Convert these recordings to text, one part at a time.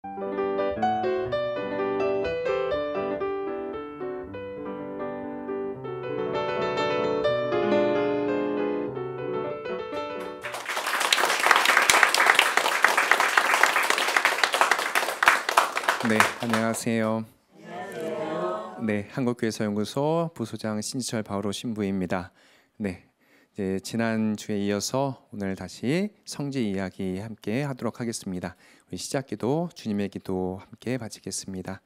네, 안녕하세요. 네, 한국교회사연구소 부소장 신지철 바오로 신부입니다. 네, 이제 지난 주에 이어서 오늘 다시 성지 이야기 함께 하도록 하겠습니다. 우리 시작기도 주님의 기도 함께 바치겠습니다.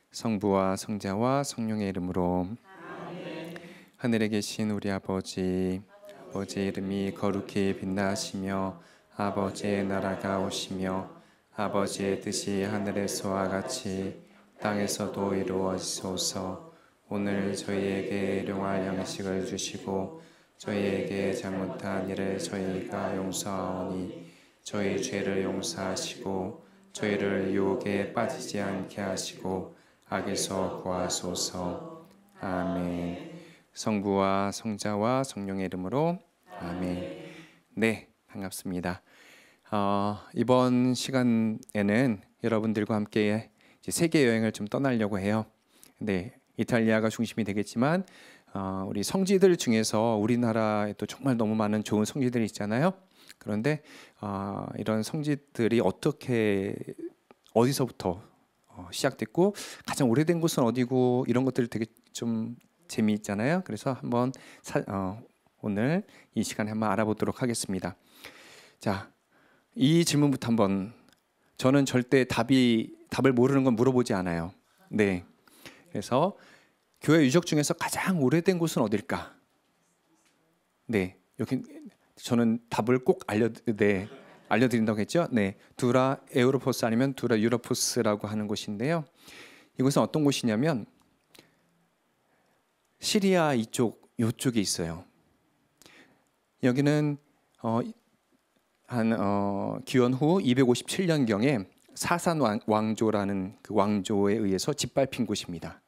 성부와 성자와 성령의 이름으로. 아멘. 하늘에 계신 우리 아버지, 아버지의 이름이 거룩히 빛나시며 아버지의 나라가 오시며 아버지의 뜻이 하늘에서와 같이 땅에서도 이루어지소서. 오늘 저희에게 일용할 양식을 주시고 저희에게 잘못한 일을 저희가 용서하오니 저희 죄를 용서하시고 저희를 유혹에 빠지지 않게 하시고 악에서 구하소서. 아멘. 성부와 성자와 성령의 이름으로. 아멘. 네, 반갑습니다. 이번 시간에는 여러분들과 함께 이제 세계 여행을 좀 떠나려고 해요. 네, 이탈리아가 중심이 되겠지만 우리 성지들 중에서 우리나라에도 정말 너무 많은 좋은 성지들이 있잖아요. 그런데 이런 성지들이 어디서부터 시작됐고 가장 오래된 곳은 어디고 이런 것들이 되게 좀 재미있잖아요. 그래서 한번 오늘 이 시간에 한번 알아보도록 하겠습니다. 자, 이 질문부터 한번. 저는 절대 답을 모르는 건 물어보지 않아요. 네. 그래서 교회 유적 중에서 가장 오래된 곳은 어딜까? 네. 여기 저는 답을 꼭 알려드린다고 했죠. 네. 두라 에우로포스 아니면 두라 유로포스라고 하는 곳인데요. 이곳은 어떤 곳이냐면 시리아 요쪽에 있어요. 여기는 기원 후 257년경에 사산 왕조라는 그 왕조에 의해서 짓밟힌 곳입니다.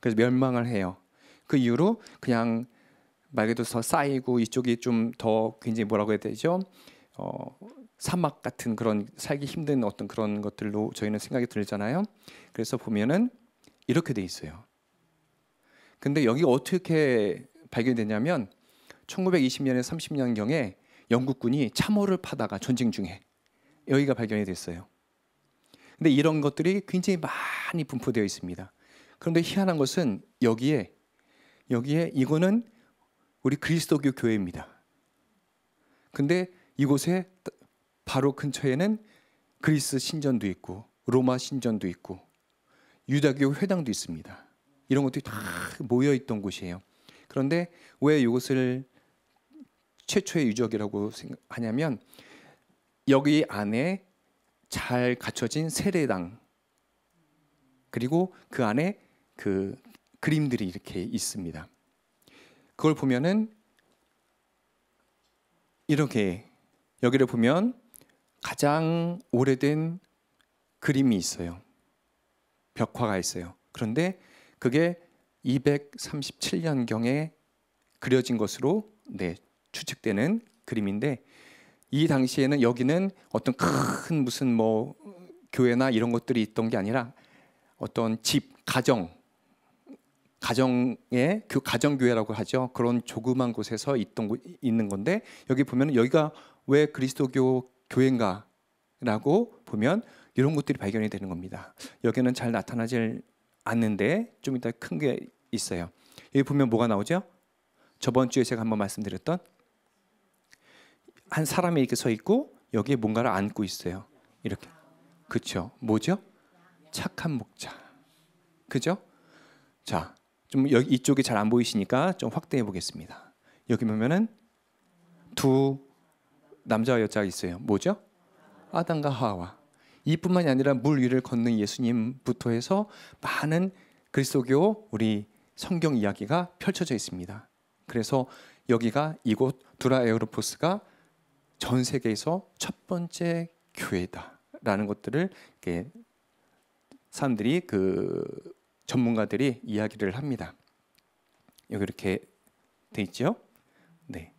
그래서 멸망을 해요. 그 이후로 그냥 말 그대로 더 쌓이고 이쪽이 좀 더 굉장히 뭐라고 해야 되죠? 사막 같은 그런 살기 힘든 어떤 그런 것들로 저희는 생각이 들잖아요. 그래서 보면은 이렇게 돼 있어요. 근데 여기가 어떻게 발견되냐면 1920년에 30년경에 영국군이 참호를 파다가 전쟁 중에 여기가 발견이 됐어요. 근데 이런 것들이 굉장히 많이 분포되어 있습니다. 그런데 희한한 것은 여기에 이거는 우리 그리스도교 교회입니다. 근데 이곳에 바로 근처에는 그리스 신전도 있고 로마 신전도 있고 유다교 회당도 있습니다. 이런 것들이 다 모여 있던 곳이에요. 그런데 왜 이곳을 최초의 유적이라고 생각하냐면 여기 안에 잘 갖춰진 세례당 그리고 그 안에 그 그림들이 이렇게 있습니다. 그걸 보면은 이렇게 여기를 보면 가장 오래된 그림이 있어요. 벽화가 있어요. 그런데 그게 237년경에 그려진 것으로 추측되는 그림인데 이 당시에는 여기는 어떤 큰 무슨 뭐 교회나 이런 것들이 있던 게 아니라 어떤 가정의 가정교회라고 하죠. 그런 조그만 곳에서 있는 건데 여기 보면 여기가 왜 그리스도교 교회인가라고 보면 이런 것들이 발견이 되는 겁니다. 여기는 잘 나타나질 않는데 좀 이따 큰 게 있어요. 여기 보면 뭐가 나오죠? 저번 주에 제가 한번 말씀드렸던 한 사람이 이렇게 서 있고 여기에 뭔가를 안고 있어요. 이렇게. 그렇죠? 뭐죠? 착한 목자. 그죠? 자, 좀 여기 이쪽이 잘 안 보이시니까 좀 확대해 보겠습니다. 여기 보면은 두 남자와 여자가 있어요. 뭐죠? 아담과 하와. 이뿐만이 아니라 물 위를 걷는 예수님부터 해서 많은 그리스도교 우리 성경 이야기가 펼쳐져 있습니다. 그래서 여기가 이곳 두라 에우로포스가 전 세계에서 첫 번째 교회다라는 것들을 사람들이 전문가들이 이야기를 합니다. 여기 이렇게 돼 있죠? 네.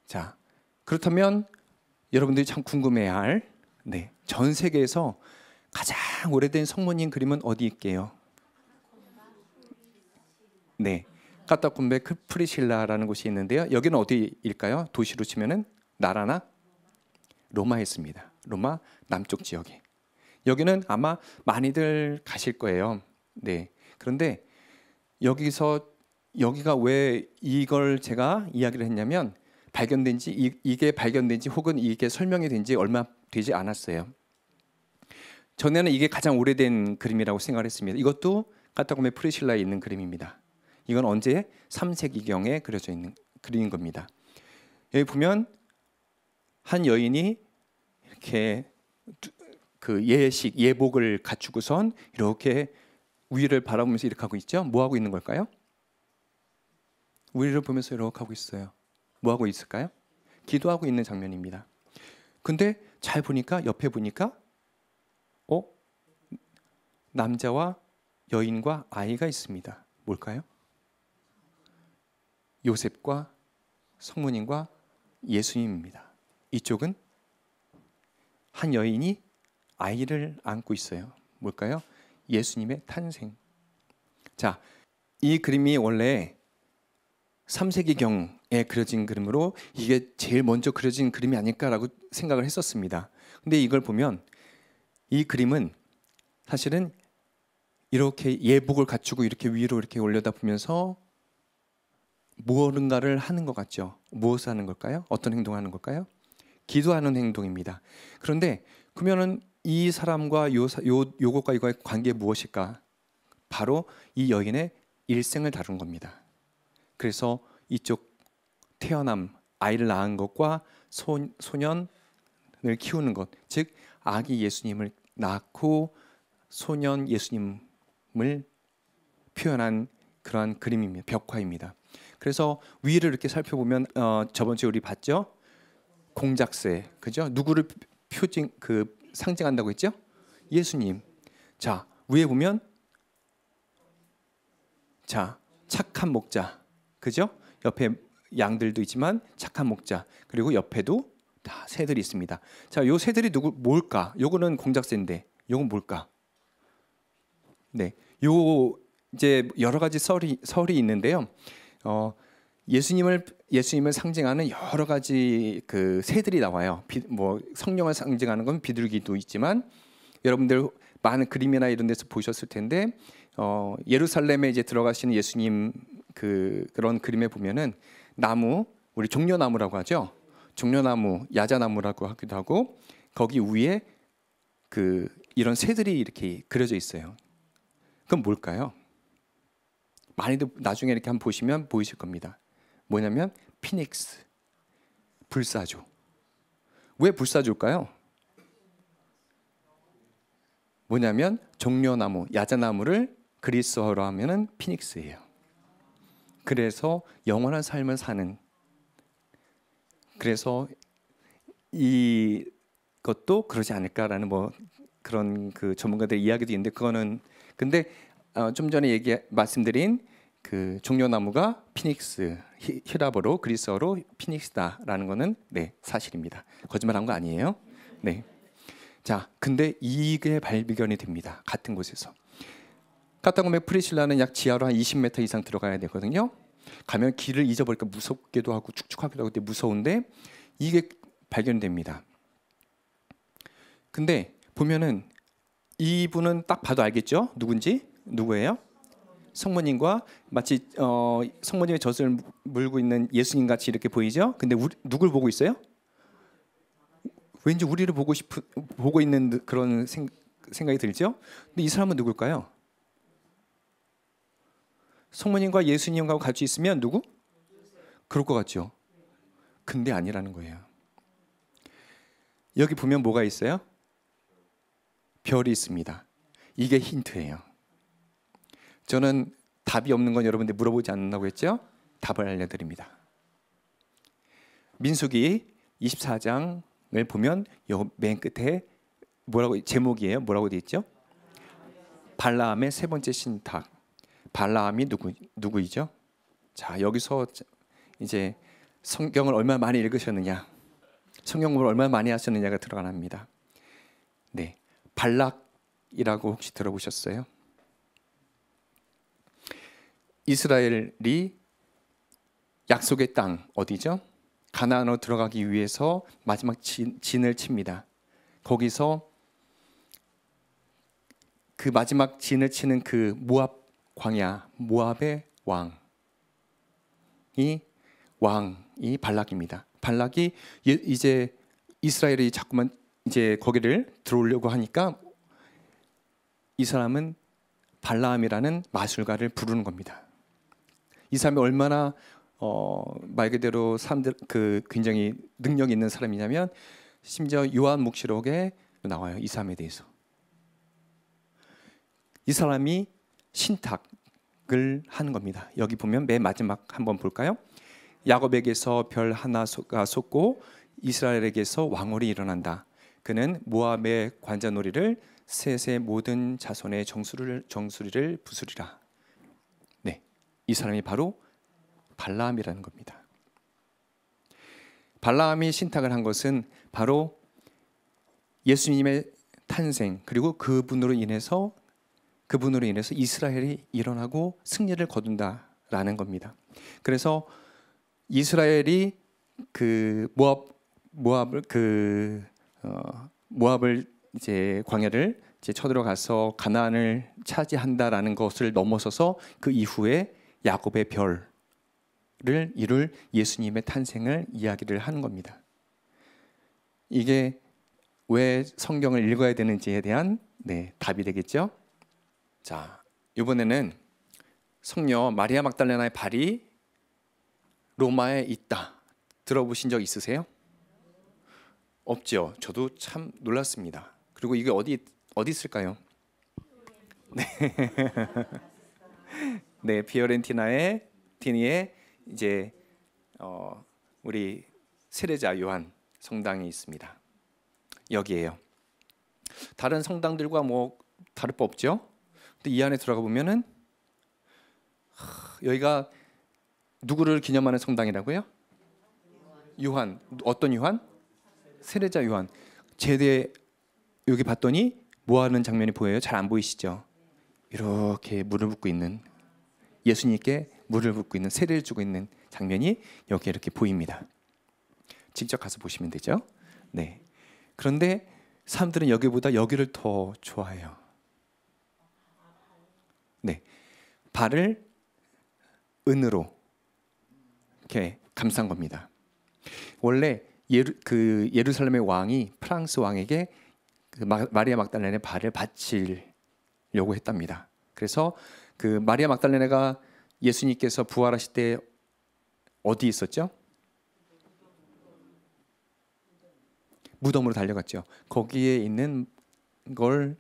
자, 그렇다면 여러분들이 참 궁금해할 전 세계에서 가장 오래된 성모님 그림은 어디 있게요? 네, 카타콤베 프리실라라는 곳이 있는데요. 여기는 어디일까요? 도시로 치면은 나라나 로마에 있습니다. 로마 남쪽 지역에. 여기는 아마 많이들 가실 거예요. 네. 그런데 여기가 왜 이걸 제가 이야기를 했냐면 이게 발견된 지 혹은 이게 설명이 된 지 얼마 되지 않았어요. 전에는 이게 가장 오래된 그림이라고 생각을 했습니다. 이것도 카타콤베 프리실라에 있는 그림입니다. 이건 언제 3세기경에 그려져 있는 그림인 겁니다. 여기 보면 한 여인이 이렇게 그 예복을 갖추고선 이렇게 위를 바라보면서 이렇게 하고 있죠. 뭐 하고 있는 걸까요? 위를 보면서 이렇게 하고 있어요. 뭐 하고 있을까요? 기도하고 있는 장면입니다. 근데 잘 보니까 옆에 보니까 남자와 여인과 아이가 있습니다. 뭘까요? 요셉과 성모님과 예수님입니다. 이쪽은 한 여인이 아이를 안고 있어요. 뭘까요? 예수님의 탄생. 자, 이 그림이 원래 3세기경에 그려진 그림으로 이게 제일 먼저 그려진 그림이 아닐까라고 생각을 했었습니다. 근데 이걸 보면 이 그림은 사실은 이렇게 예복을 갖추고 이렇게 위로 이렇게 올려다 보면서 무언가를 하는 것 같죠. 무엇을 하는 걸까요? 어떤 행동을 하는 걸까요? 기도하는 행동입니다. 그런데 그러면은 이 사람과 요것과 이거의 관계가 무엇일까? 바로 이 여인의 일생을 다룬 겁니다. 그래서 이쪽 태어남, 아이를 낳은 것과 소년을 키우는 것, 즉 아기 예수님을 낳고 소년 예수님을 표현한 그러한 그림입니다. 벽화입니다. 그래서 위를 이렇게 살펴보면 저번 주에 우리 봤죠? 공작새, 그죠? 누구를 상징한다고 했죠? 예수님. 자, 위에 보면 착한 목자, 그죠? 옆에 양들도 있지만 착한 목자, 그리고 옆에도 다 새들이 있습니다. 자, 요 새들이 뭘까? 요거는 공작새인데, 요건 뭘까? 네, 요 이제 여러 가지 설이 있는데요. 예수님을 상징하는 여러 가지 그 새들이 나와요. 성령을 상징하는 건 비둘기도 있지만 여러분들 많은 그림이나 이런 데서 보셨을 텐데 예루살렘에 이제 들어가시는 예수님 그런 그림에 보면은 나무, 우리 종려나무라고 하죠. 종려나무, 야자나무라고 하기도 하고 거기 위에 이런 새들이 이렇게 그려져 있어요. 그건 뭘까요? 많이들 나중에 이렇게 한번 보시면 보이실 겁니다. 뭐냐면 피닉스, 불사조. 왜 불사조일까요? 뭐냐면 종려나무, 야자나무를 그리스어로 하면은 피닉스예요. 그래서 영원한 삶을 사는. 그래서 이것도 그러지 않을까라는 그런 전문가들의 이야기도 있는데 근데 좀 전에 말씀드린 그 종려나무가 피닉스, 히라보로 그리스어로 피닉스다라는 거는 네, 사실입니다. 거짓말한 거 아니에요. 네. 자, 근데 이게 발견이 됩니다. 같은 곳에서. 카타콤베 프리실라는 약 지하로 한 20m 이상 들어가야 되거든요. 가면 길을 잊어버릴까 무섭기도 하고 축축하기도 하고 무서운데 이게 발견됩니다. 근데 보면은 이분은 딱 봐도 알겠죠? 누구예요? 성모님과 마치 성모님의 젖을 물고 있는 예수님 같이 이렇게 보이죠? 근데 누굴 보고 있어요? 왠지 우리를 보고 있는 그런 생각이 들죠? 근데 이 사람은 누굴까요? 성모님과 예수님과 같이 있으면 누구? 그럴 것 같죠? 근데 아니라는 거예요. 여기 보면 뭐가 있어요? 별이 있습니다. 이게 힌트예요. 저는 답이 없는 건 여러분들 물어보지 않는다고 했죠? 답을 알려드립니다. 민수기 24장을 보면 요 맨 끝에 제목이에요. 뭐라고 되어 있죠? 발라함의 세 번째 신탁. 발라함이 누구이죠? 자, 여기서 이제 성경을 얼마나 많이 읽으셨느냐, 성경을 얼마나 많이 하셨느냐가 들어갑니다. 네, 발락이라고 혹시 들어보셨어요? 이스라엘이 약속의 땅 어디죠? 가나안으로 들어가기 위해서 마지막 진을 칩니다. 거기서 그 마지막 진을 치는 그 모압 광야, 모압의 왕이 발락입니다. 발락이 이제 이스라엘이 자꾸만 이제 거기를 들어오려고 하니까 이 사람은 발라함이라는 마술가를 부르는 겁니다. 이 사람이 얼마나 말 그대로 사람들 굉장히 능력 있는 사람이냐면 심지어 요한묵시록에 나와요. 이 사람에 대해서. 이 사람이 신탁을 하는 겁니다. 여기 보면 맨 마지막 한번 볼까요? 야곱에게서 별 하나가 솟고 이스라엘에게서 왕월이 일어난다. 그는 모압의 관자놀이를 셋의 모든 자손의 정수리를 부수리라. 네, 이 사람이 바로 발라함이라는 겁니다. 발라함이 신탁을 한 것은 바로 예수님의 탄생 그리고 그분으로 인해서 이스라엘이 일어나고 승리를 거둔다라는 겁니다. 그래서 이스라엘이 그 모압을 이제 광야를 이제 쳐들어가서 가나안을 차지한다라는 것을 넘어서서 그 이후에 야곱의 별을 이룰 예수님의 탄생을 이야기를 하는 겁니다. 이게 왜 성경을 읽어야 되는지에 대한 답이 되겠죠. 자, 이번에는 성녀 마리아 막달레나의 발이 로마에 있다. 들어보신 적 있으세요? 없죠. 저도 참 놀랐습니다. 그리고 이게 어디 있을까요? 네, 피오렌티나의 티니에 이제 우리 세례자 요한 성당이 있습니다. 여기에요. 다른 성당들과 뭐 다를 바 없죠. 근데 이 안에 들어가 보면은 여기가 누구를 기념하는 성당이라고요? 요한. 어떤 요한? 세례자 요한. 제대 여기 봤더니 뭐 하는 장면이 보여요? 잘 안 보이시죠? 이렇게 물을 붓고 있는, 예수님께 물을 붓고 있는, 세례를 주고 있는 장면이 여기 이렇게 보입니다. 직접 가서 보시면 되죠. 네. 그런데 사람들은 여기보다 여기를 더 좋아해요. 네. 발을 은으로 이렇게 감싼 겁니다. 원래 예루살렘의 왕이 프랑스 왕에게 그 마리아 막달레나의 발을 바치려고 했답니다. 그래서 그 마리아 막달레나가 예수님께서 부활하실 때 어디 있었죠? 무덤으로 달려갔죠. 거기에 있는 걸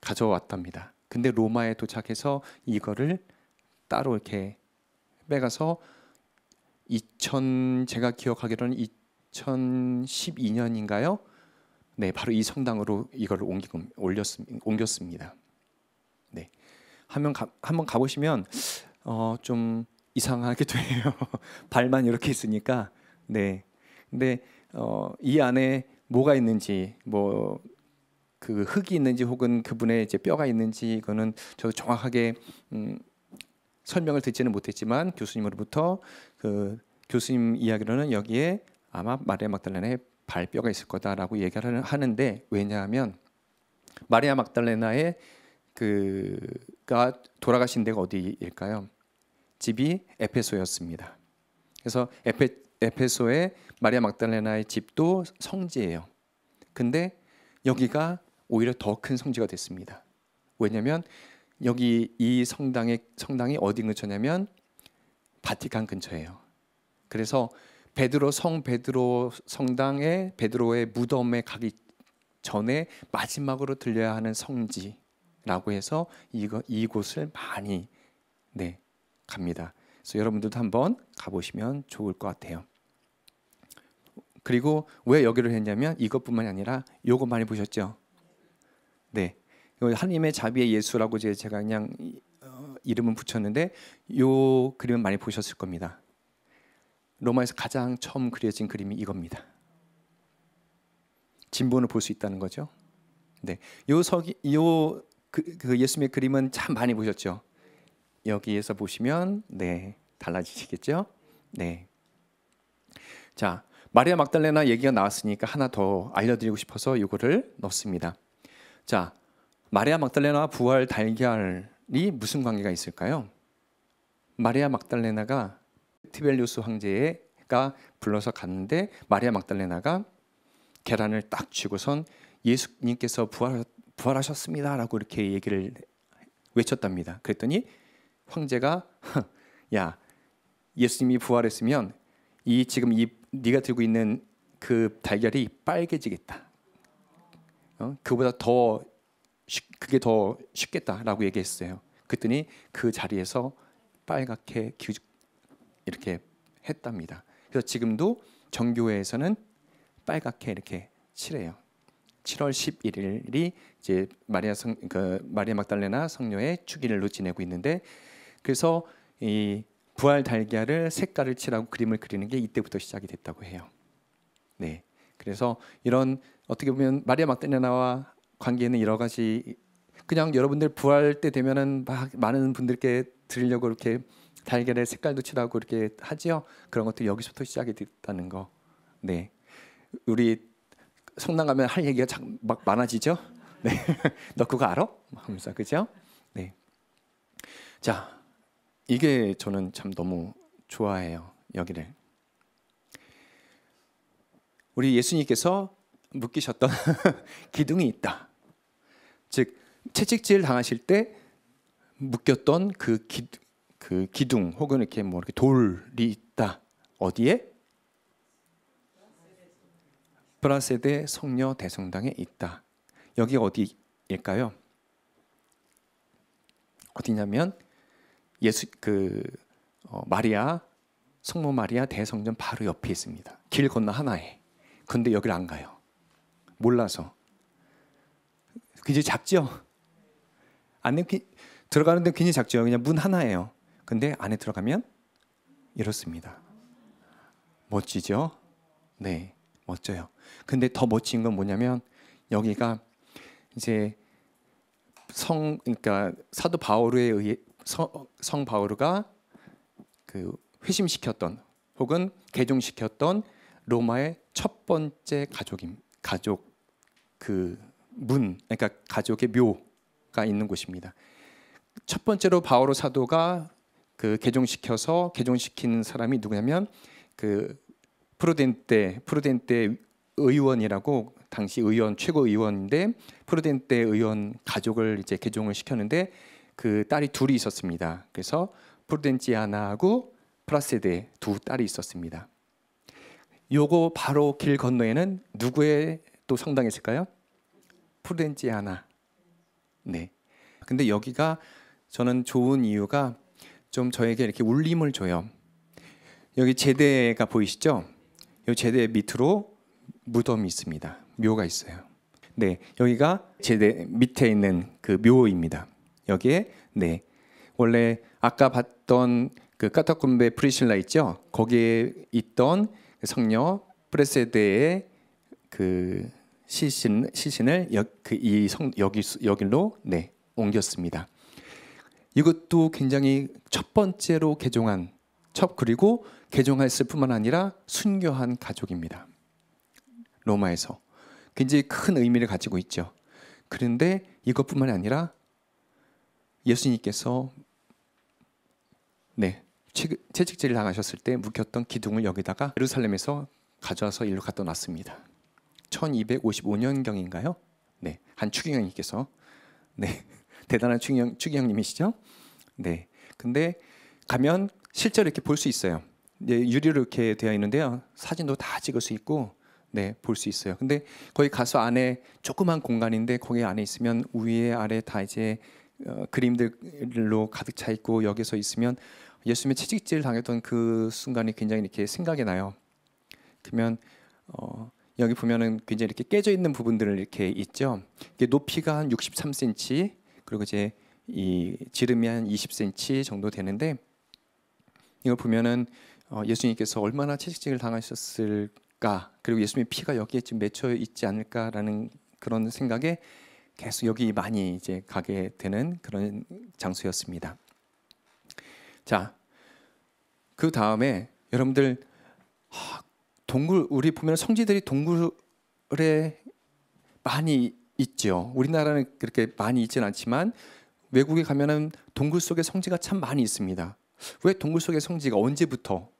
가져왔답니다. 근데 로마에 도착해서 이거를 따로 이렇게 빼가서 제가 기억하기로는 2012년인가요? 네, 바로 이 성당으로 이걸 옮겼습니다. 네, 한번 가보시면 좀 이상하기도 해요. 발만 이렇게 있으니까. 네, 근데 이 안에 뭐가 있는지, 뭐 그 흙이 있는지 혹은 그분의 이제 뼈가 있는지 이거는 저도 정확하게 설명을 듣지는 못했지만 교수님으로부터 그 교수님 이야기로는 여기에 아마 마리아 막달레나의 발뼈가 있을 거다라고 얘기를 하는데, 왜냐하면 마리아 막달레나의 그가 돌아가신 데가 어디일까요? 집이 에페소였습니다. 그래서 에페소의 마리아 막달레나의 집도 성지예요. 근데 여기가 오히려 더 큰 성지가 됐습니다. 왜냐하면 여기 이 성당이 어디 근처냐면 바티칸 근처예요. 그래서 성 베드로 성당에 베드로의 무덤에 가기 전에 마지막으로 들려야 하는 성지라고 해서 이곳을 많이 갑니다. 그래서 여러분들도 한번 가보시면 좋을 것 같아요. 그리고 왜 여기를 했냐면 이것뿐만이 아니라 요거 많이 보셨죠? 네, 하나님의 자비의 예수라고 제가 그냥 이름은 붙였는데 요 그림은 많이 보셨을 겁니다. 로마에서 가장 처음 그려진 그림이 이겁니다. 진본을 볼 수 있다는 거죠. 네, 그 예수님의 그림은 참 많이 보셨죠? 여기에서 보시면 네, 달라지시겠죠? 네. 자, 마리아 막달레나 얘기가 나왔으니까 하나 더 알려드리고 싶어서 이거를 넣습니다. 자, 마리아 막달레나와 부활 달걀이 무슨 관계가 있을까요? 마리아 막달레나가 티벨리우스 황제가 불러서 갔는데 마리아 막달레나가 계란을 딱 쥐고선 예수님께서 부활하셨습니다라고 이렇게 얘기를 외쳤답니다. 그랬더니 황제가 야, 예수님이 부활했으면 지금 네가 들고 있는 그 달걀이 빨개지겠다. 그보다 그게 더 쉽겠다라고 얘기했어요. 그랬더니 그 자리에서 빨갛게 이렇게 했답니다. 그래서 지금도 정교회에서는 빨갛게 이렇게 칠해요. 7월 11일이 이제 마리아 막달레나 성녀의 축일로 지내고 있는데, 그래서 이 부활 달걀을 색깔을 칠하고 그림을 그리는 게 이때부터 시작이 됐다고 해요. 네, 그래서 이런 어떻게 보면 마리아 막달레나와 관계는 여러 가지, 그냥 여러분들 부활 때 되면은 막 많은 분들께 드리려고 이렇게 달걀에 색깔도 칠하고 이렇게 하지요. 그런 것도 여기서부터 시작이 됐다는 거. 네, 우리 성당 가면 할 얘기가 막 많아지죠. 네, 너 그거 알아? 하면서 그죠? 네, 자, 이게 저는 참 너무 좋아해요. 여기를 우리 예수님께서 묶이셨던 기둥이 있다. 즉 채찍질 당하실 때 묶였던 그 기둥 혹은 이렇게 뭐 이렇게 돌이 있다. 어디에? 브라세데 성녀 대성당에 있다. 여기 어디일까요? 어디냐면 마리아 성모 마리아 대성전 바로 옆에 있습니다. 길 건너 하나에. 근데 여기를 안 가요. 몰라서. 굉장히 작죠? 안에 들어가는데 굉장히 작죠. 그냥 문 하나예요. 근데 안에 들어가면 이렇습니다. 멋지죠? 네, 멋져요. 근데 더 멋진 건 뭐냐면 여기가 이제 그러니까 사도 바오르에 의해 성 바오르가 그 회심시켰던 혹은 개종시켰던 로마의 첫 번째 가족 그러니까 가족의 묘가 있는 곳입니다. 첫 번째로 바오로 사도가 그 개종시킨 사람이 누구냐면 그 프루덴테 의원이라고, 당시 최고 의원인데 프루덴테 의원 가족을 이제 개종을 시켰는데 그 딸이 둘이 있었습니다. 그래서 프루덴치아나하고 프라세데 두 딸이 있었습니다. 요거 바로 길 건너에는 누구의 또 성당이 있을까요? 프루덴치아나. 네. 근데 여기가 저는 좋은 이유가 좀 저에게 이렇게 울림을 줘요. 여기 제대가 보이시죠? 이 제대 밑으로 무덤이 있습니다. 묘가 있어요. 네, 여기가 제대 밑에 있는 그 묘입니다. 여기에 네, 원래 아까 봤던 그 카타콤베 프리실라 있죠? 거기에 있던 성녀 프레세데의 그 시신을 여기로 네, 옮겼습니다. 이것도 굉장히 첫 번째로 그리고 개종했을 뿐만 아니라 순교한 가족입니다. 로마에서 굉장히 큰 의미를 가지고 있죠. 그런데 이것뿐만 아니라 예수님께서 네, 채찍질을 당하셨을 때 묶였던 기둥을 여기다가 예루살렘에서 가져와서 일로 갖다 놨습니다. 1255년경인가요? 네, 한 추기경님께서 네, 대단한 추기경님이시죠? 네, 근데 가면 실제로 이렇게 볼 수 있어요. 네, 유리로 이렇게 되어 있는데요. 사진도 다 찍을 수 있고, 네, 볼 수 있어요. 근데 거기 가서 안에 조그만 공간인데 거기 안에 있으면 위에 아래 다 이제 그림들로 가득 차 있고, 여기서 있으면 예수님의 채찍질 당했던 그 순간이 굉장히 이렇게 생각이 나요. 그러면 여기 보면은 굉장히 이렇게 깨져 있는 부분들을 이렇게 있죠. 이게 높이가 한 63cm, 그리고 이제 이 지름이 한 20cm 정도 되는데, 이걸 보면은 예수님께서 얼마나 채찍질을 당하셨을까, 그리고 예수님의 피가 여기에 지금 맺혀 있지 않을까라는 그런 생각에 계속 여기 많이 이제 가게 되는 그런 장소였습니다. 자, 그 다음에 여러분들 동굴, 우리 보면 성지들이 동굴에 많이 있죠. 우리나라는 그렇게 많이 있지는 않지만 외국에 가면은 동굴 속에 성지가 참 많이 있습니다. 왜 동굴 속에 성지가 언제부터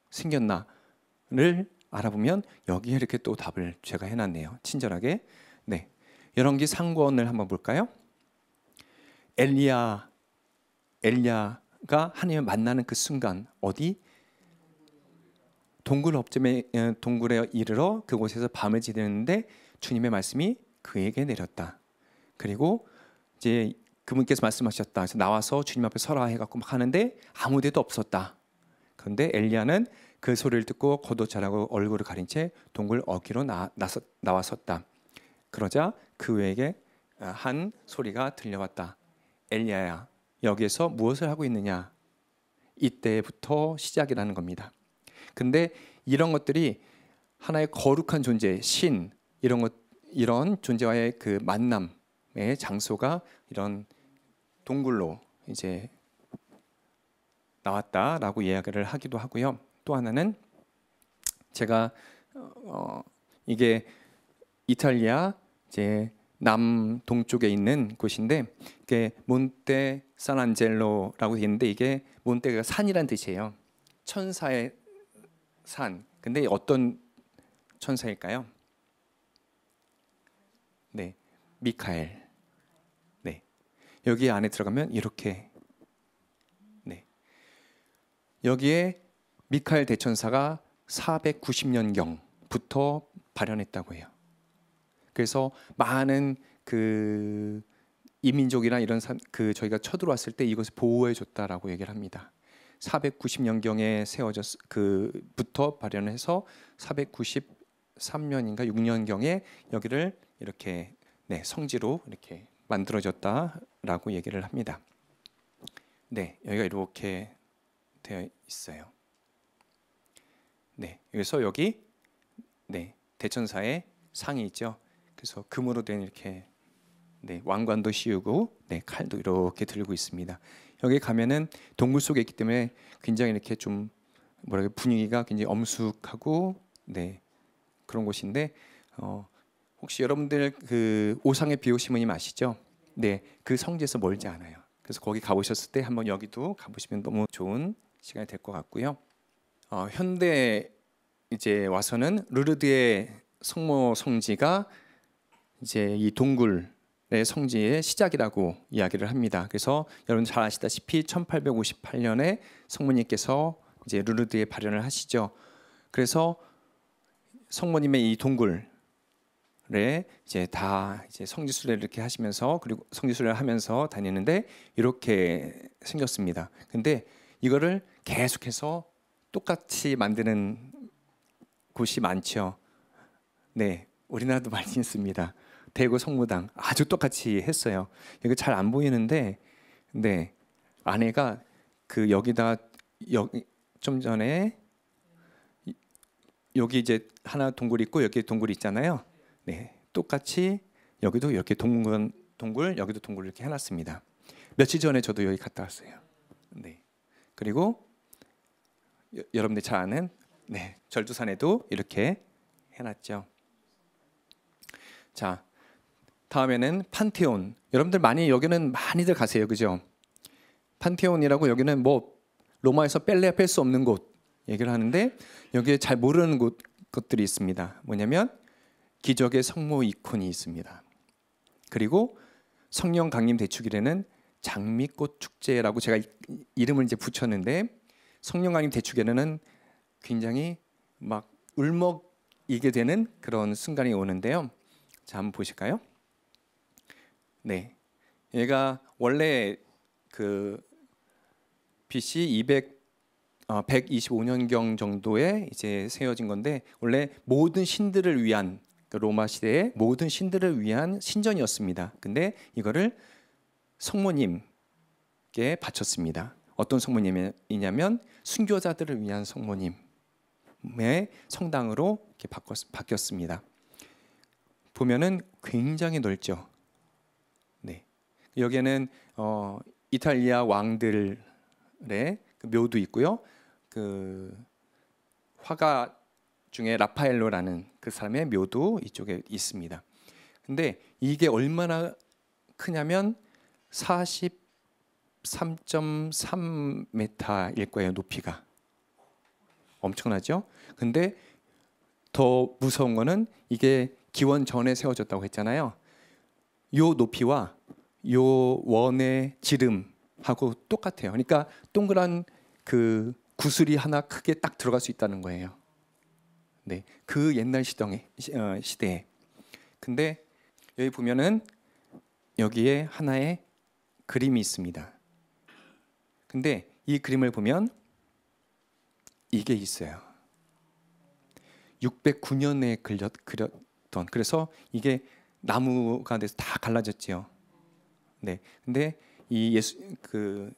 생겼나를 알아보면 여기에 이렇게 또 답을 제가 해놨네요. 친절하게. 네, 열왕기 상권을 한번 볼까요? 엘리야가 하나님을 만나는 그 순간 어디? 동굴에 이르러 그곳에서 밤을 지내는데 주님의 말씀이 그에게 내렸다. 그리고 이제 그분께서 말씀하셨다. 그래서 나와서 주님 앞에 서라 해갖고 막 하는데 아무 데도 없었다. 그런데 엘리야는 그 소리를 듣고 겉옷자락으로 얼굴을 가린 채 동굴 어귀로 나왔었다. 그러자 그에게 한 소리가 들려왔다. 엘리야야, 여기에서 무엇을 하고 있느냐? 이때부터 시작이라는 겁니다. 근데 이런 것들이 하나의 거룩한 존재, 신 이런 존재와의 그 만남의 장소가 이런 동굴로 이제 나왔다라고 이야기를 하기도 하고요. 또 하나는 제가 이게 이탈리아 이제 남동쪽에 있는 곳인데 이게 몬테 산안젤로라고 되어 있는데 이게 몬테가 산이란 뜻이에요. 천사의 산. 근데 어떤 천사일까요? 네, 미카엘. 네, 여기 안에 들어가면 이렇게 네, 여기에 미카엘 대천사가 490년경부터 발현했다고 해요. 그래서 많은 그 이민족이나 이런 저희가 쳐들어왔을 때 이것을 보호해 줬다라고 얘기를 합니다. 490년경에 부터 발현해서 493년인가 6년경에 여기를 이렇게 성지로 이렇게 만들어졌다라고 얘기를 합니다. 네, 여기가 이렇게 되어 있어요. 네, 여기서 여기 대천사의 상이 있죠. 그래서 금으로 된 이렇게 왕관도 씌우고 칼도 이렇게 들고 있습니다. 여기 가면은 동굴 속에 있기 때문에 굉장히 이렇게 좀 분위기가 굉장히 엄숙하고 그런 곳인데 혹시 여러분들 그 오상의 비오시모님 아시죠? 네, 그 성지에서 멀지 않아요. 그래서 거기 가보셨을 때 한번 여기도 가보시면 너무 좋은 시간이 될 것 같고요. 현대 이제 와서는 루르드의 성모 성지가 이제 이 동굴의 성지의 시작이라고 이야기를 합니다. 그래서 여러분 잘 아시다시피 1858년에 성모님께서 이제 루르드에 발현을 하시죠. 그래서 성모님의 이 동굴에 이제 다 이제 성지순례를 이렇게 하시면서 그리고 성지순례를 하면서 다니는데 이렇게 생겼습니다. 근데 이거를 계속해서 똑같이 만드는 곳이 많죠. 네, 우리나라도 많이 있습니다. 대구 성모당 아주 똑같이 했어요. 이거 잘 안 보이는데, 아내가 그 여기다 좀 전에 여기 이제 하나 동굴 있고 여기 동굴 있잖아요. 네, 똑같이 여기도 이렇게 동굴 여기도 동굴 이렇게 해놨습니다. 며칠 전에 저도 여기 갔다 왔어요. 네, 그리고 여러분들 잘 아는 절두산에도 이렇게 해놨죠. 자, 다음에는 판테온. 여러분들 여기는 많이들 가세요, 그죠? 판테온이라고 여기는 뭐 로마에서 뺄래야 뺄 수 없는 곳 얘기를 하는데 여기에 잘 모르는 것들이 있습니다. 뭐냐면 기적의 성모 이콘이 있습니다. 그리고 성령 강림 대축일에는 장미꽃 축제라고 제가 이름을 이제 붙였는데 성령 강림 대축일에는 굉장히 막 울먹이게 되는 그런 순간이 오는데요. 자, 한번 보실까요? 네, 얘가 원래 그 BC 125년경 정도에 이제 세워진 건데 원래 모든 신들을 위한 로마 시대의 모든 신들을 위한 신전이었습니다. 근데 이거를 성모님께 바쳤습니다. 어떤 성모님이냐면 순교자들을 위한 성모님의 성당으로 이렇게 바뀌었습니다. 보면은 굉장히 넓죠. 여기에는 이탈리아 왕들의 그 묘도 있고요. 그 화가 중에 라파엘로라는 그 사람의 묘도 이쪽에 있습니다. 근데 이게 얼마나 크냐면 43.3m일 거예요. 높이가 엄청나죠? 근데 더 무서운 거는 이게 기원 전에 세워졌다고 했잖아요. 요 높이와 요 원의 지름하고 똑같아요. 그러니까 동그란 그 구슬이 하나 크게 딱 들어갈 수 있다는 거예요. 네, 그 옛날 시대에. 근데 여기 보면은 여기에 하나의 그림이 있습니다. 근데 이 그림을 보면 이게 있어요. 609년에 그렸던. 그래서 이게 나무가 돼서 다 갈라졌지요. 네, 근데 이 그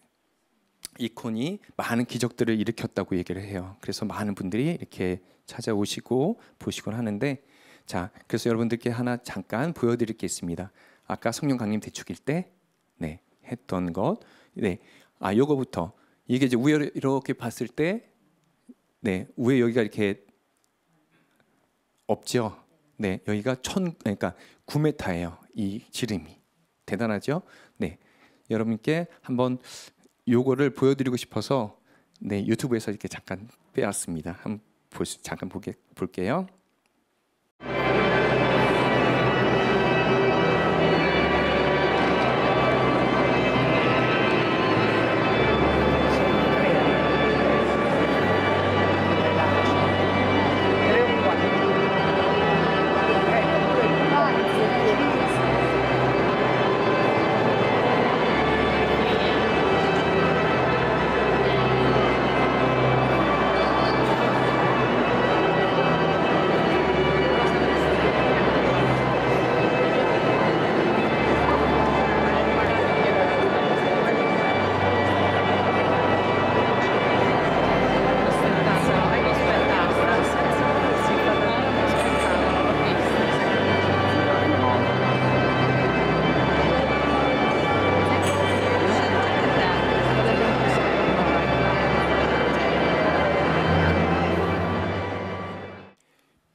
이콘이 많은 기적들을 일으켰다고 얘기를 해요. 그래서 많은 분들이 이렇게 찾아오시고 보시곤 하는데, 자, 그래서 여러분들께 하나 잠깐 보여드릴 게 있습니다. 아까 성령 강림 대축일 때, 네, 했던 것, 네, 요거부터 이게 이제 위에 이렇게 봤을 때, 네, 위에 여기가 이렇게 없죠. 네, 여기가 그러니까 9m예요. 이 지름이 대단하죠. 네, 여러분께 한번 요거를 보여드리고 싶어서 네, 유튜브에서 이렇게 잠깐 빼왔습니다. 한번 잠깐 볼게요.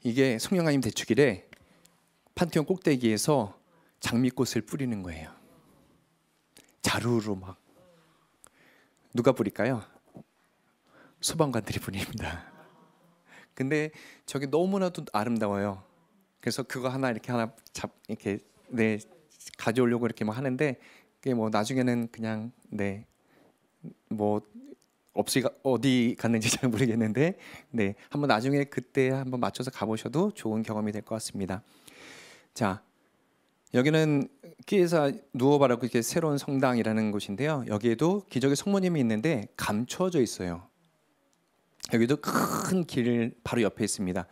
이게 성령하님 대축일에 판테온 꼭대기에서 장미꽃을 뿌리는 거예요. 자루로 막. 누가 뿌릴까요? 소방관들이 뿌립니다. 근데 저게 너무나도 아름다워요. 그래서 그거 이렇게 하나 이렇게 네, 가져오려고 이렇게 막 하는데, 그게 뭐 나중에는 그냥 네, 뭐 어디 갔는지 잘 모르겠는데, 네, 한번 나중에 그때 한번 맞춰서 가보셔도 좋은 경험이 될 것 같습니다. 자, 여기는 키에사 누오바라고 이렇게 새로운 성당이라는 곳인데요. 여기에도 기적의 성모님이 있는데 감춰져 있어요. 여기도 큰 길 바로 옆에 있습니다.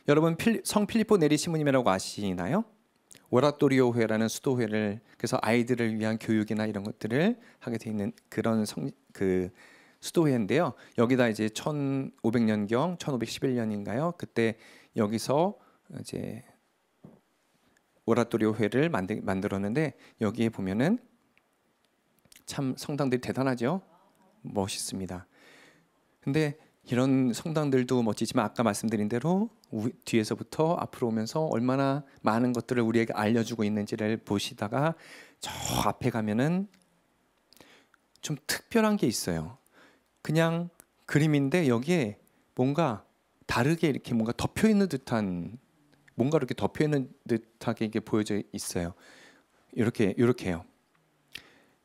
여러분 성 필리포 네리 시모님이라고 아시나요? 오라토리오회라는 수도회를, 그래서 아이들을 위한 교육이나 이런 것들을 하게 돼 있는 그런 수도회인데요. 여기다 이제 1500년경 1511년인가요? 그때 여기서 이제 오라토리오회를 만들었는데, 여기에 보면은 참 성당들이 대단하죠. 멋있습니다. 근데 이런 성당들도 멋지지만 아까 말씀드린 대로 뒤에서부터 앞으로 오면서 얼마나 많은 것들을 우리에게 알려주고 있는지를 보시다가 저 앞에 가면은 좀 특별한 게 있어요. 그냥 그림인데 여기에 뭔가 다르게 이렇게 뭔가 덮여 있는 듯한, 뭔가 이렇게 덮여 있는 듯하게 이게 보여져 있어요. 이렇게요.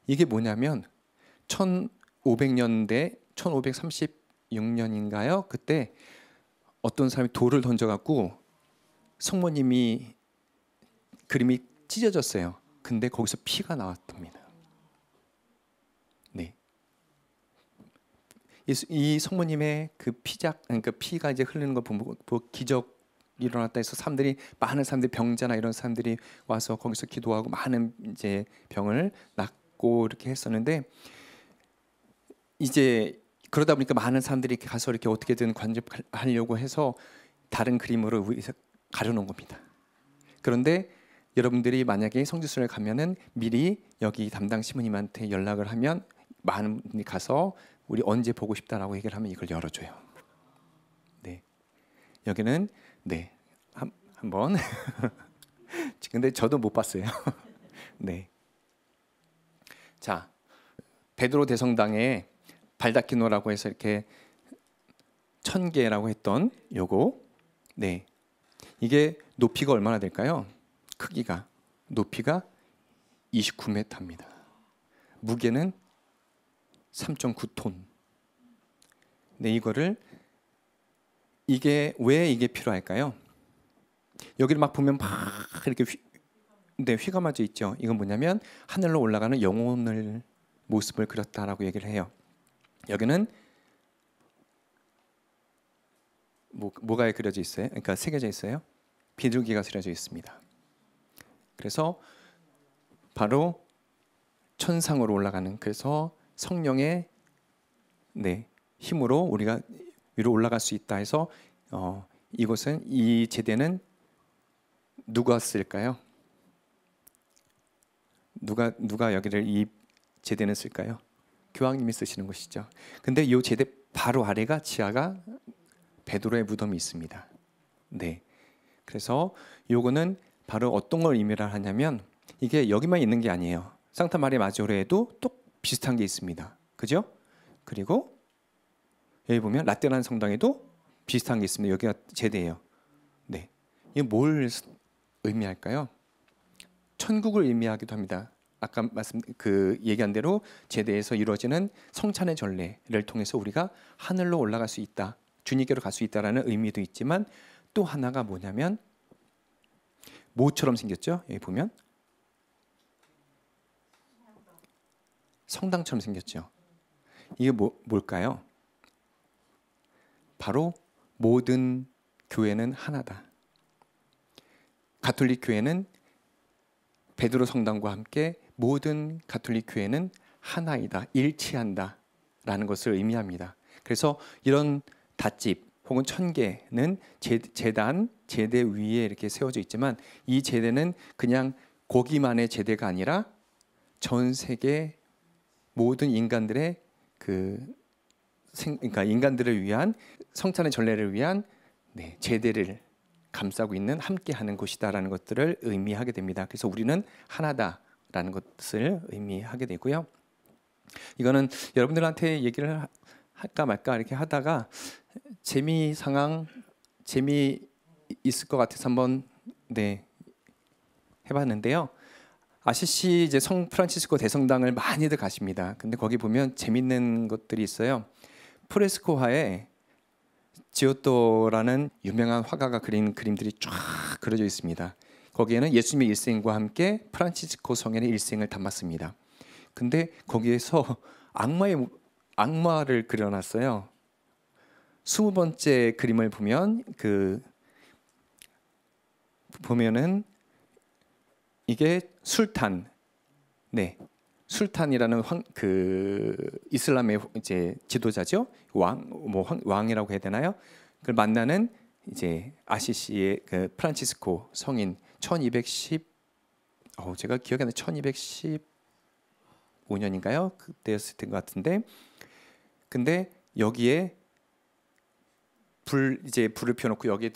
이게 뭐냐면 1500년대 1536년인가요? 그때 어떤 사람이 돌을 던져갖고 성모님이 그림이 찢어졌어요. 근데 거기서 피가 나왔답니다. 네. 이 성모님의 그 그러니까 피가 이제 흐르는 거 보면 기적 일어났다 해서 많은 사람들이, 병자나 이런 사람들이 와서 거기서 기도하고 많은 이제 병을 낫고 이렇게 했었는데, 이제 그러다 보니까 많은 사람들이 이렇게 가서 이렇게 어떻게든 관접하려고 해서 다른 그림으로 가려놓은 겁니다. 그런데 여러분들이 만약에 성지순례를 가면은 미리 여기 담당 시모님한테 연락을 하면 많은 분이 가서 우리 언제 보고 싶다라고 얘기를 하면 이걸 열어줘요. 네, 여기는 네 한번 근데 저도 못 봤어요. 네, 자 베드로 대성당에 발다키노라고 해서 이렇게 1000개라고 했던 요거, 네, 이게 높이가 얼마나 될까요? 크기가 높이가 29m입니다. 무게는 3.9톤. 네, 이거를 이게 왜 이게 필요할까요? 여기를 막 보면 막 이렇게 휘가 맞아 있죠. 이건 뭐냐면 하늘로 올라가는 영혼을 모습을 그렸다라고 얘기를 해요. 여기는 뭐가 그려져 있어요? 그러니까 새겨져 있어요. 비둘기가 그려져 있습니다. 그래서 바로 천상으로 올라가는, 그래서 성령의 네, 힘으로 우리가 위로 올라갈 수 있다 해서 이곳은 이 제대는 누가 쓸까요? 누가 여기를 이 제대는 쓸까요? 교황님이 쓰시는 것이죠. 근데 이 제대 바로 아래가 지하가 베드로의 무덤이 있습니다. 네, 그래서 요거는 바로 어떤 걸 의미를 하냐면 이게 여기만 있는 게 아니에요. 상타 마리아 마조레에도 또 비슷한 게 있습니다. 그죠? 그리고 여기 보면 라테란 성당에도 비슷한 게 있습니다. 여기가 제대예요. 네, 이게 뭘 의미할까요? 천국을 의미하기도 합니다. 아까 얘기한 대로 제대에서 이루어지는 성찬의 전례를 통해서 우리가 하늘로 올라갈 수 있다, 주님께로 갈 수 있다라는 의미도 있지만 또 하나가 뭐냐면 뭐처럼 생겼죠? 여기 보면 성당처럼 생겼죠. 이게 뭘까요? 바로 모든 교회는 하나다. 가톨릭 교회는 베드로 성당과 함께 모든 가톨릭 교회는 하나이다, 일치한다 라는 것을 의미합니다. 그래서 이런 닷집 혹은 1000개는 제대 위에 이렇게 세워져 있지만 이 제대는 그냥 거기만의 제대가 아니라 전 세계 모든 인간들의 그러니까 인간들을 위한 성찬의 전례를 위한 네, 제대를 감싸고 있는, 함께하는 곳이다라는 것들을 의미하게 됩니다. 그래서 우리는 하나다라는 것을 의미하게 되고요. 이거는 여러분들한테 얘기를 할까 말까 이렇게 하다가 재미 있을 것 같아서 한번 네 해봤는데요. 아시시 이제 성 프란치스코 대성당을 많이들 가십니다. 근데 거기 보면 재밌는 것들이 있어요. 프레스코화에 지오토라는 유명한 화가가 그린 그림들이 쫙 그려져 있습니다. 거기에는 예수님의 일생과 함께 프란치스코 성인의 일생을 담았습니다. 근데 거기에서 악마를 그려놨어요. 20번째 그림을 보면 보면은 이게 술탄, 네, 술탄이라는 이슬람의 이제 지도자죠. 왕이라고 해야 되나요? 그걸 만나는 이제 아시시의 프란치스코 성인 1210 제가 기억이 안 나. 1215년인가요? 그때였을 것 같은데. 근데 여기에 불을 펴놓고 여기에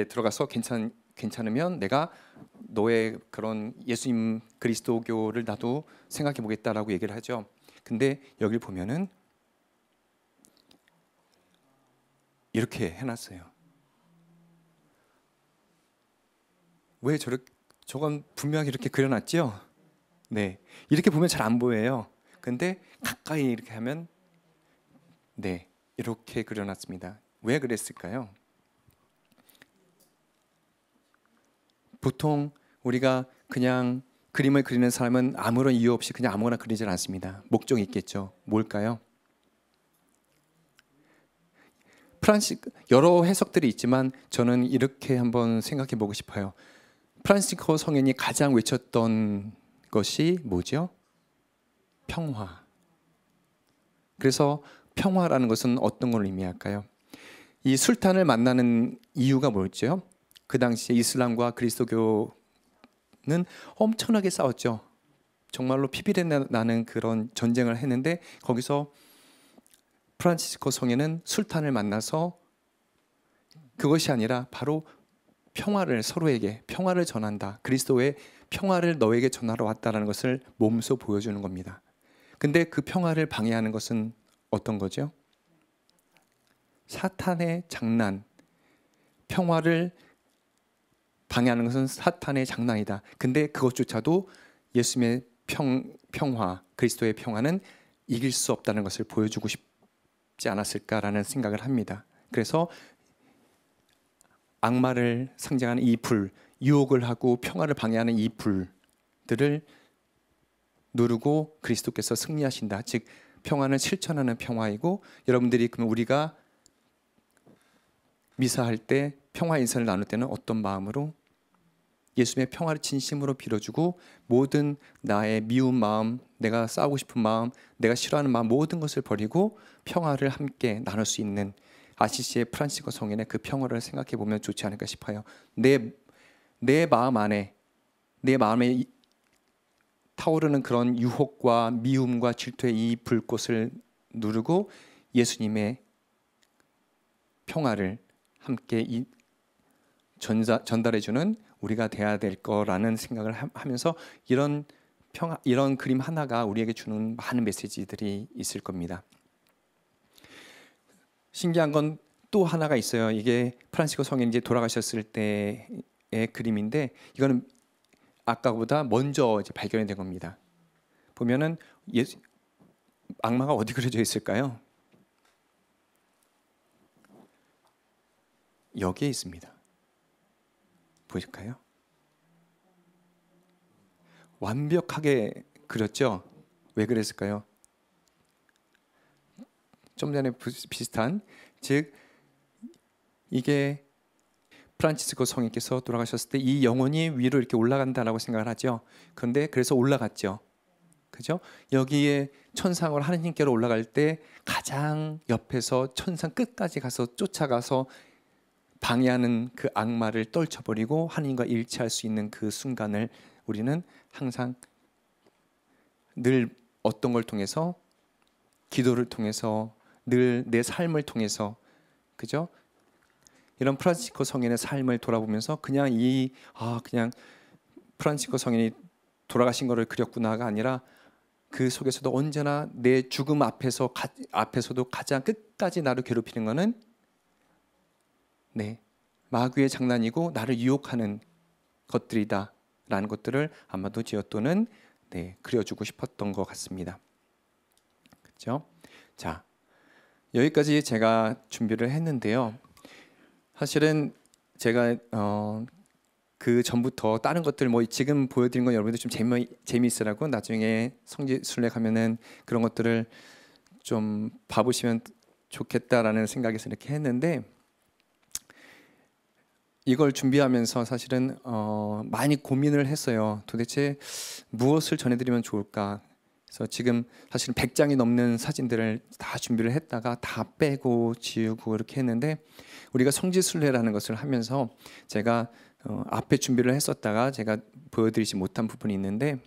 들어가서 괜찮으면 내가 너의 그런 예수님 그리스도교를 나도 생각해 보겠다라고 얘기를 하죠. 근데 여기 보면은 이렇게 해놨어요. 왜 저건 분명히 이렇게 그려놨죠? 네, 이렇게 보면 잘 안 보여요. 근데 가까이 이렇게 하면 네, 이렇게 그려놨습니다. 왜 그랬을까요? 보통 우리가 그냥 그림을 그리는 사람은 아무런 이유 없이 그냥 아무거나 그리질 않습니다. 목적이 있겠죠. 뭘까요? 여러 해석들이 있지만 저는 이렇게 한번 생각해 보고 싶어요. 프란시스코 성인이 가장 외쳤던 것이 뭐죠? 평화. 그래서 평화라는 것은 어떤 걸 의미할까요? 이 술탄을 만나는 이유가 뭐였죠? 그 당시에 이슬람과 그리스도교는 엄청나게 싸웠죠. 정말로 피비린내 나는 그런 전쟁을 했는데 거기서 프란치스코 성에는 술탄을 만나서 그것이 아니라 바로 평화를, 서로에게 평화를 전한다. 그리스도의 평화를 너에게 전하러 왔다라는 것을 몸소 보여주는 겁니다. 근데 그 평화를 방해하는 것은 어떤 거죠? 사탄의 장난. 평화를 방해하는 것은 사탄의 장난이다. 근데 그것조차도 예수님의 평화, 그리스도의 평화는 이길 수 없다는 것을 보여주고 싶지 않았을까라는 생각을 합니다. 그래서 악마를 상징하는 이 불, 유혹을 하고 평화를 방해하는 이 불들을 누르고 그리스도께서 승리하신다. 즉 평화는 실천하는 평화이고, 여러분들이 그럼 우리가 미사할 때 평화 인사를 나눌 때는 어떤 마음으로? 예수님의 평화를 진심으로 빌어주고 모든 나의 미운 마음, 내가 싸우고 싶은 마음, 내가 싫어하는 마음 모든 것을 버리고 평화를 함께 나눌 수 있는 아시시의 프란시스코 성인의 그 평화를 생각해 보면 좋지 않을까 싶어요. 내 마음 안에, 내 마음에 타오르는 그런 유혹과 미움과 질투의 이 불꽃을 누르고 예수님의 평화를 함께 전달해주는 우리가 돼야 될 거라는 생각을 하면서 이런 평화, 이런 그림 하나가 우리에게 주는 많은 메시지들이 있을 겁니다. 신기한 건 또 하나가 있어요. 이게 프란시스코 성인이 이제 돌아가셨을 때의 그림인데 이거는 아까보다 먼저 이제 발견이 된 겁니다. 보면은 악마가 어디 그려져 있을까요? 여기에 있습니다. 보실까요? 완벽하게 그렸죠? 왜 그랬을까요? 좀 전에 비슷한, 즉 이게 프란치스코 성인께서 돌아가셨을 때 이 영혼이 위로 이렇게 올라간다라고 생각을 하죠. 그런데 그래서 올라갔죠. 그죠? 여기에 천상으로 하느님께로 올라갈 때 가장 옆에서 천상 끝까지 가서 쫓아가서 방해하는 그 악마를 떨쳐버리고 하나님과 일치할 수 있는 그 순간을 우리는 항상 늘 어떤 걸 통해서, 기도를 통해서, 늘 내 삶을 통해서, 그죠? 이런 프란시스코 성인의 삶을 돌아보면서 그냥 그냥 프란시스코 성인이 돌아가신 것을 그렸구나가 아니라 그 속에서도 언제나 내 죽음 앞에서도 가장 끝까지 나를 괴롭히는 것은 마귀의 장난이고 나를 유혹하는 것들이다라는 것들을 아마도 지어또는 그려주고 싶었던 것 같습니다. 그렇죠? 자, 여기까지 제가 준비를 했는데요. 사실은 제가 그 전부터 다른 것들 지금 보여드린 건 여러분들 좀 재미있으라고 나중에 성지순례 가면은 그런 것들을 좀 봐보시면 좋겠다라는 생각에서 이렇게 했는데, 이걸 준비하면서 사실은 많이 고민을 했어요. 도대체 무엇을 전해드리면 좋을까? 그래서 지금 사실은 100장이 넘는 사진들을 다 준비를 했다가 다 빼고 지우고 이렇게 했는데, 우리가 성지순례라는 것을 하면서 제가 앞에 준비를 했었다가 제가 보여드리지 못한 부분이 있는데,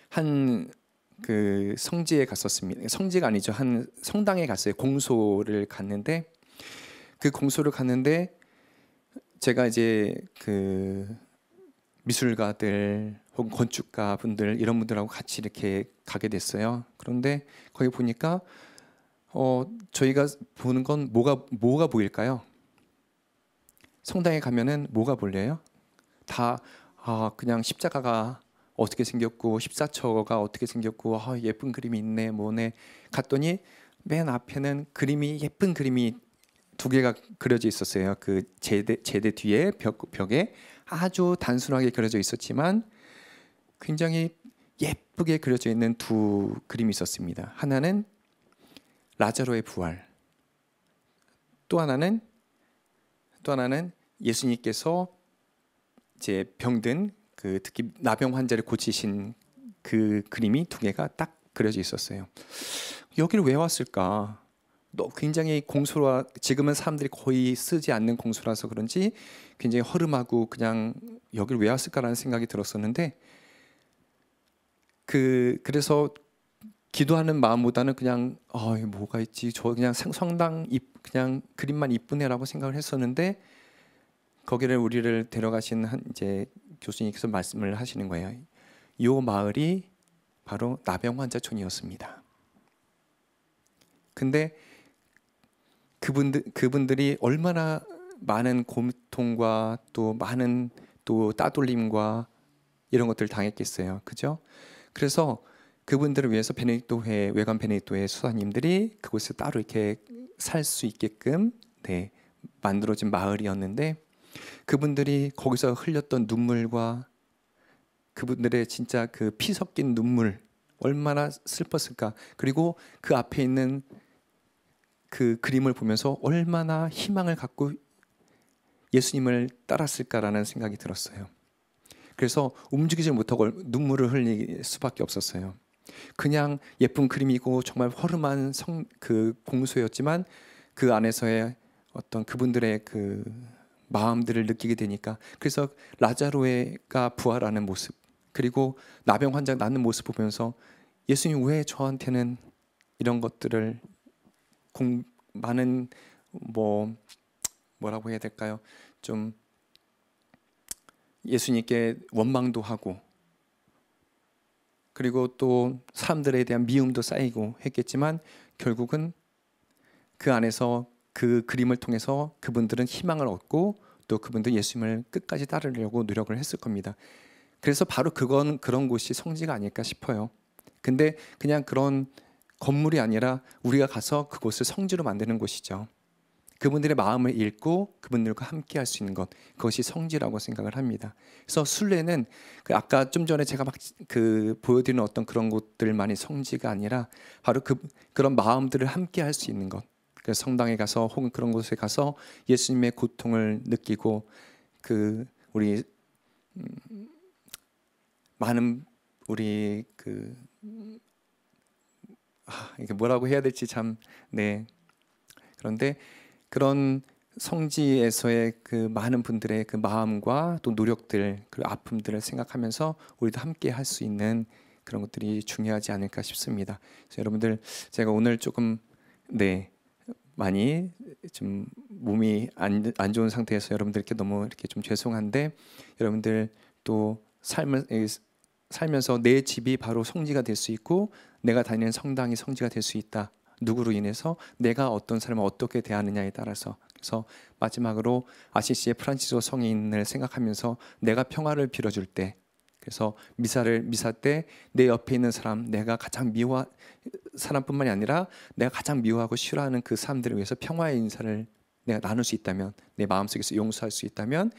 한 그 성지에 갔었습니다. 성지가 아니죠. 한 성당에 갔어요. 공소를 갔는데, 그 공소를 갔는데 제가 이제 그 미술가들 혹은 건축가 분들 이런 분들하고 같이 이렇게 가게 됐어요. 그런데 거기 보니까 저희가 보는 건 뭐가 보일까요? 성당에 가면은 뭐가 보여요? 다 그냥 십자가가 어떻게 생겼고 십사처가 어떻게 생겼고 예쁜 그림이 있네 뭐네 갔더니 맨 앞에는 예쁜 그림이 2개가 그려져 있었어요. 그 제대 뒤에 벽에 아주 단순하게 그려져 있었지만 굉장히 예쁘게 그려져 있는 2 그림이 있었습니다. 하나는 라자로의 부활, 또 하나는 예수님께서 이제 병든 특히 나병 환자를 고치신 그 그림이 2개가 딱 그려져 있었어요. 여기를 왜 왔을까? 굉장히 공소라, 지금은 사람들이 거의 쓰지 않는 공소라서 그런지 굉장히 허름하고 그냥 여길 왜 왔을까라는 생각이 들었었는데, 그래서 기도하는 마음보다는 그냥 이게 뭐가 있지, 저 그냥 성당 그냥 그림만 이쁘네라고 생각을 했었는데, 거기를 우리를 데려가신 이제 교수님께서 말씀을 하시는 거예요. 이 마을이 바로 나병 환자촌이었습니다. 근데 그분들이 얼마나 많은 고통과 또 많은 또 따돌림과 이런 것들을 당했겠어요, 그죠? 그래서 그분들을 위해서 외관 베네딕토회 수사님들이 그곳에 따로 이렇게 살 수 있게끔 만들어진 마을이었는데, 그분들이 거기서 흘렸던 눈물과 그분들의 진짜 그 피 섞인 눈물 얼마나 슬펐을까. 그리고 그 앞에 있는 그 그림을 보면서 얼마나 희망을 갖고 예수님을 따랐을까라는 생각이 들었어요. 그래서 움직이지 못하고 눈물을 흘릴 수밖에 없었어요. 그냥 예쁜 그림이고 정말 허름한 그 공소였지만 그 안에서의 어떤 그분들의 그 마음들을 느끼게 되니까, 그래서 라자로가 부활하는 모습, 그리고 나병 환자 낫는 모습을 보면서 예수님 왜 저한테는 이런 것들을 많은 뭐라고 해야 될까요? 좀 예수님께 원망도 하고, 그리고 또 사람들에 대한 미움도 쌓이고 했겠지만, 결국은 그 안에서 그 그림을 통해서 그분들은 희망을 얻고 또 그분들 예수님을 끝까지 따르려고 노력을 했을 겁니다. 그래서 바로 그런 곳이 성지가 아닐까 싶어요. 근데 그냥 그런 건물이 아니라 우리가 가서 그곳을 성지로 만드는 곳이죠. 그분들의 마음을 읽고 그분들과 함께 할 수 있는 것, 그것이 성지라고 생각을 합니다. 그래서 순례는 아까 좀 전에 제가 막 보여드리는 어떤 그런 곳들만이 성지가 아니라 바로 그런 마음들을 함께 할 수 있는 것, 그래서 성당에 가서 혹은 그런 곳에 가서 예수님의 고통을 느끼고 우리 많은 우리 이게 뭐라고 해야 될지 참 그런데 그런 성지에서의 그 많은 분들의 그 마음과 또 노력들, 그 아픔들을 생각하면서 우리도 함께 할 수 있는 그런 것들이 중요하지 않을까 싶습니다. 그래서 여러분들, 제가 오늘 조금 많이 좀 몸이 안 좋은 상태에서 여러분들께 너무 이렇게 좀 죄송한데, 여러분들 또 살면서 내 집이 바로 성지가 될 수 있고 내가 다니는 성당이 성지가 될 수 있다. 누구로 인해서 내가 어떤 사람을 어떻게 대하느냐에 따라서. 그래서 마지막으로 아시시의 프란치스코 성인을 생각하면서 내가 평화를 빌어줄 때, 그래서 미사 때 내 옆에 있는 사람, 내가 가장 사람뿐만이 아니라 내가 가장 미워하고 싫어하는 그 사람들을 위해서 평화의 인사를 내가 나눌 수 있다면, 내 마음속에서 용서할 수 있다면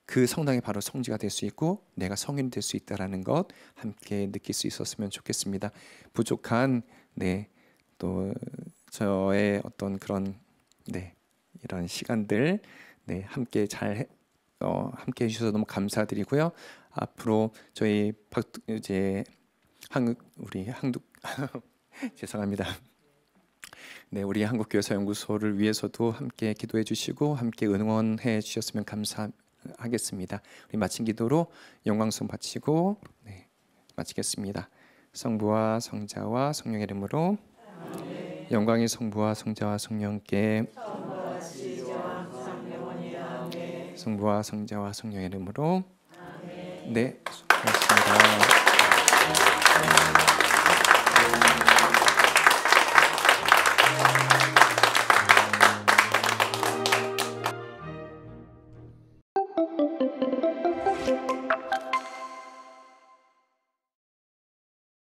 그 성당이 바로 성지가 될 수 있고 내가 성인이 될 수 있다라는 것 함께 느낄 수 있었으면 좋겠습니다. 부족한 또 저의 어떤 그런 이런 시간들 함께 함께 해주셔서 너무 감사드리고요. 앞으로 저희 우리 한국 죄송합니다. 우리 한국교회사연구소를 위해서도 함께 기도해 주시고 함께 응원해 주셨으면 감사하겠습니다. 우리 마친 기도로 영광송 바치고 마치겠습니다. 성부와 성자와 성령의 이름으로 아멘. 영광이 성부와 성자와 성령께 성부와 성자와 성령의 이름으로 아멘. 수고하셨습니다.